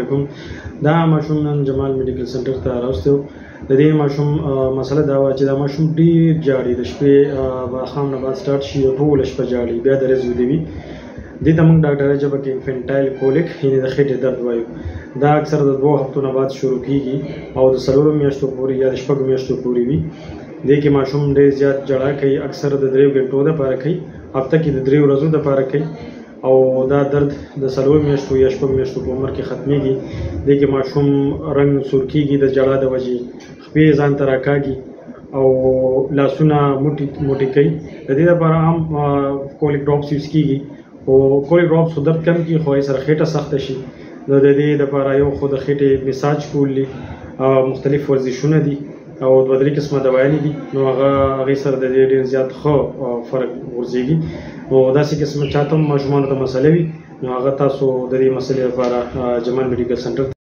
علیکم. دا ماشوم نن جمال میډیکل سنټر ته راوستو. د دې ماشوم مسله دا وه چې دا ماشوم ډېر جاړي، د شپې ماښام نه بعد سټارټ شي او ټوله شپه جاړي، بیا د ورځې ویده وي. دې ته موږ ډاکټرۍ ژبه کې انفنټایل کولیک یعنې د خېټې درد وایو. دا اکثر د 2 هفتو نه بعد شروع کېږي او د 4 میاشتو پورې یا د 6 میاشتو پورې وي. دې کې ماشوم ډېر زیات ژړا کوي، اکثر د 3 غنټو دپاره کوي، هفته کې د 3 ورځو دپاره کوي او دا درد د 4 میاشتو یا 6 میاشتو په عمر کې ختمېږي. دې کې ماشوم رنګ سور کېږي د ژړا د وجې، خپې ځان ته راکاږي او لاسونه موټي کوي. د دې لپاره هم کولیک ډراپس یوز کېږي او کولیک ډراپس خو درد کم کړي خو یې سره خېټه سخته شي. نو د دې لپاره یو خو د خېټې مساج کول دي، مختلف ورزشونه دي او 2-3 قسمه دوايانې دي. نو هغې سره د دې ډېر زیات ښه فرق غورځېږي. نو داسې قسمه چاته هم ماشومانو ته مسله وي نو هغه تاسو د دې مسلې لپاره جمال میډیکل سنټر